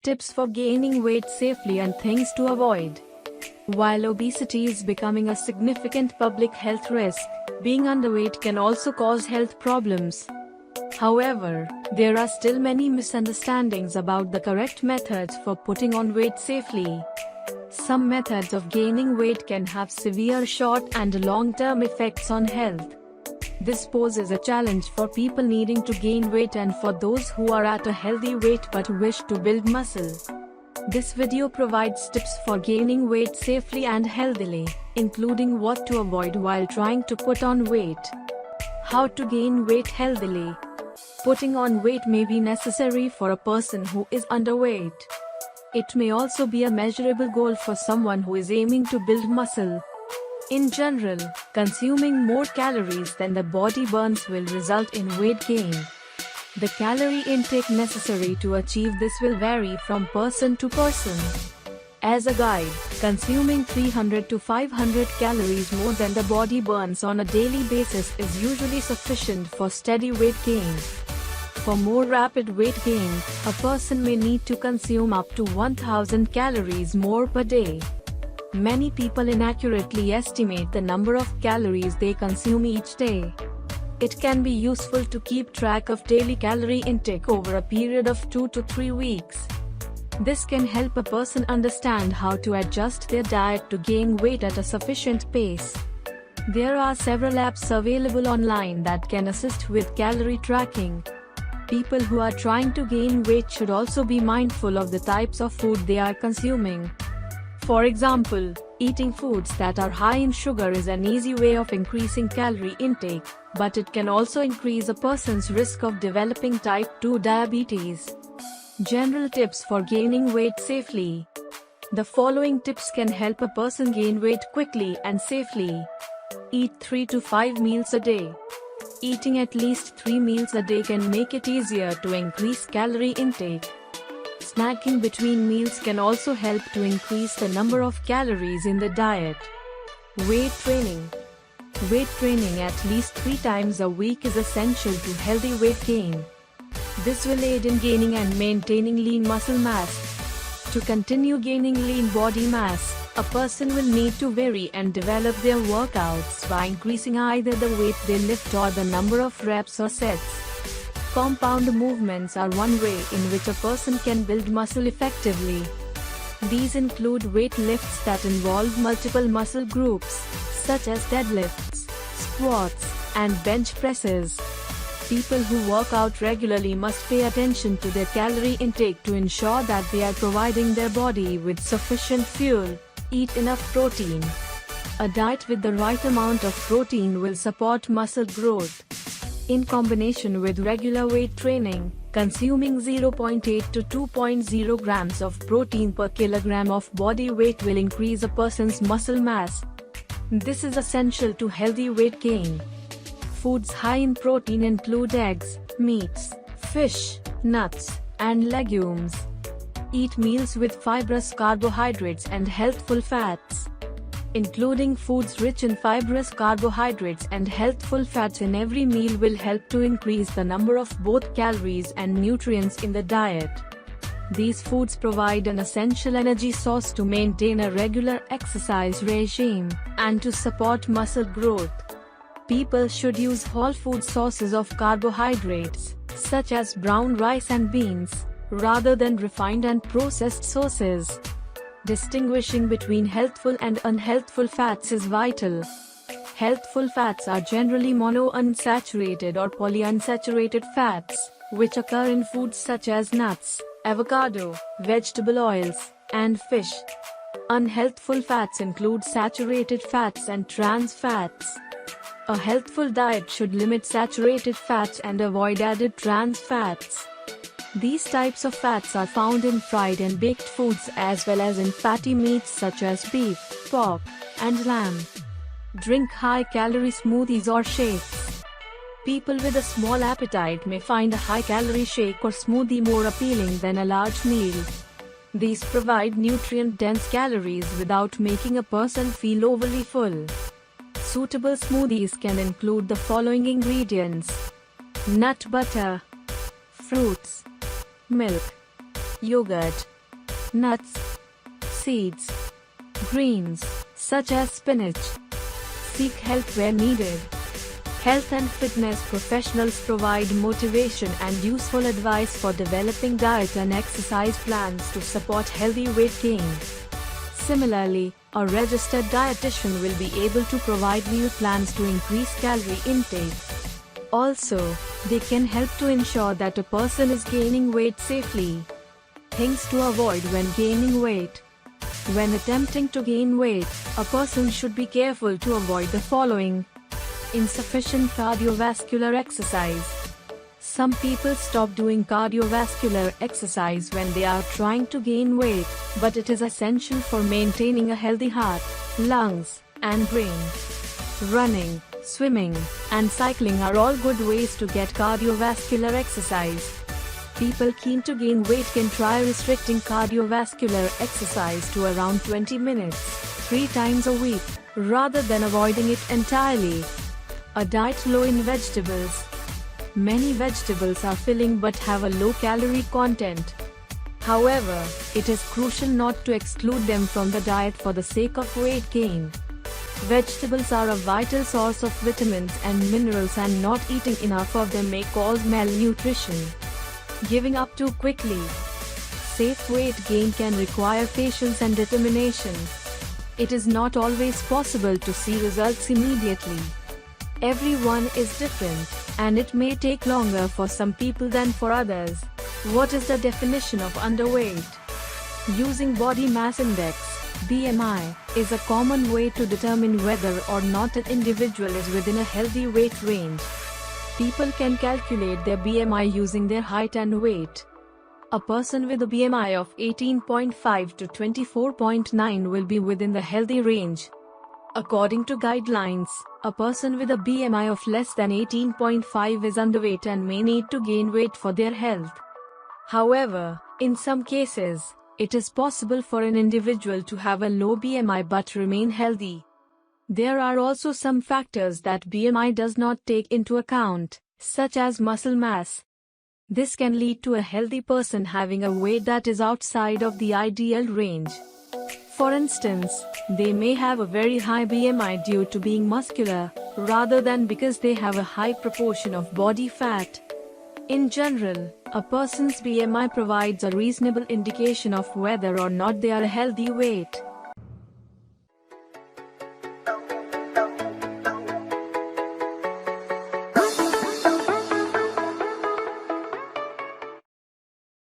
Tips for gaining weight safely and things to avoid. While obesity is becoming a significant public health risk, being underweight can also cause health problems. However, there are still many misunderstandings about the correct methods for putting on weight safely. Some methods of gaining weight can have severe short and long-term effects on health. This poses a challenge for people needing to gain weight and for those who are at a healthy weight but wish to build muscle. This video provides tips for gaining weight safely and healthily, including what to avoid while trying to put on weight. How to gain weight healthily. Putting on weight may be necessary for a person who is underweight. It may also be a measurable goal for someone who is aiming to build muscle. In general, consuming more calories than the body burns will result in weight gain. The calorie intake necessary to achieve this will vary from person to person. As a guide, consuming 300 to 500 calories more than the body burns on a daily basis is usually sufficient for steady weight gain. For more rapid weight gain, a person may need to consume up to 1000 calories more per day. Many people inaccurately estimate the number of calories they consume each day. It can be useful to keep track of daily calorie intake over a period of 2 to 3 weeks. This can help a person understand how to adjust their diet to gain weight at a sufficient pace. There are several apps available online that can assist with calorie tracking. People who are trying to gain weight should also be mindful of the types of food they are consuming. For example, eating foods that are high in sugar is an easy way of increasing calorie intake, but it can also increase a person's risk of developing type 2 diabetes. General tips for gaining weight safely. The following tips can help a person gain weight quickly and safely. Eat 3 to 5 meals a day. Eating at least 3 meals a day can make it easier to increase calorie intake. Snacking between meals can also help to increase the number of calories in the diet. Weight training. Weight training at least 3 times a week is essential to healthy weight gain. This will aid in gaining and maintaining lean muscle mass. To continue gaining lean body mass, a person will need to vary and develop their workouts by increasing either the weight they lift or the number of reps or sets. Compound movements are one way in which a person can build muscle effectively. These include weight lifts that involve multiple muscle groups, such as deadlifts, squats, and bench presses. People who work out regularly must pay attention to their calorie intake to ensure that they are providing their body with sufficient fuel. Eat enough protein. A diet with the right amount of protein will support muscle growth. In combination with regular weight training, consuming 0.8 to 2.0 grams of protein per kilogram of body weight will increase a person's muscle mass. This is essential to healthy weight gain. Foods high in protein include eggs, meats, fish, nuts, and legumes. Eat meals with fibrous carbohydrates and healthful fats. Including foods rich in fibrous carbohydrates and healthful fats in every meal will help to increase the number of both calories and nutrients in the diet. These foods provide an essential energy source to maintain a regular exercise regime and to support muscle growth. People should use whole food sources of carbohydrates, such as brown rice and beans, rather than refined and processed sources. Distinguishing between healthful and unhealthful fats is vital. Healthful fats are generally monounsaturated or polyunsaturated fats, which occur in foods such as nuts, avocado, vegetable oils, and fish. Unhealthful fats include saturated fats and trans fats. A healthful diet should limit saturated fats and avoid added trans fats. These types of fats are found in fried and baked foods as well as in fatty meats such as beef, pork, and lamb. Drink high-calorie smoothies or shakes. People with a small appetite may find a high-calorie shake or smoothie more appealing than a large meal. These provide nutrient-dense calories without making a person feel overly full. Suitable smoothies can include the following ingredients: nut butter, fruits, milk, yogurt, nuts, seeds, greens, such as spinach. Seek help where needed. Health and fitness professionals provide motivation and useful advice for developing diet and exercise plans to support healthy weight gain. Similarly, a registered dietitian will be able to provide meal plans to increase calorie intake. Also, they can help to ensure that a person is gaining weight safely. Things to avoid when gaining weight. When attempting to gain weight, a person should be careful to avoid the following. Insufficient cardiovascular exercise. Some people stop doing cardiovascular exercise when they are trying to gain weight, but it is essential for maintaining a healthy heart, lungs, and brain. Running, swimming, and cycling are all good ways to get cardiovascular exercise. People keen to gain weight can try restricting cardiovascular exercise to around 20 minutes, 3 times a week, rather than avoiding it entirely. A diet low in vegetables. Many vegetables are filling but have a low calorie content. However, it is crucial not to exclude them from the diet for the sake of weight gain. Vegetables are a vital source of vitamins and minerals, and not eating enough of them may cause malnutrition. Giving up too quickly. Safe weight gain can require patience and determination. It is not always possible to see results immediately. Everyone is different, and it may take longer for some people than for others. What is the definition of underweight? Using body mass index (BMI) is a common way to determine whether or not an individual is within a healthy weight range. People can calculate their BMI using their height and weight. A person with a BMI of 18.5 to 24.9 will be within the healthy range. According to guidelines, a person with a BMI of less than 18.5 is underweight and may need to gain weight for their health. However, in some cases, it is possible for an individual to have a low BMI but remain healthy. There are also some factors that BMI does not take into account, such as muscle mass. This can lead to a healthy person having a weight that is outside of the ideal range. For instance, they may have a very high BMI due to being muscular, rather than because they have a high proportion of body fat. In general, a person's BMI provides a reasonable indication of whether or not they are a healthy weight.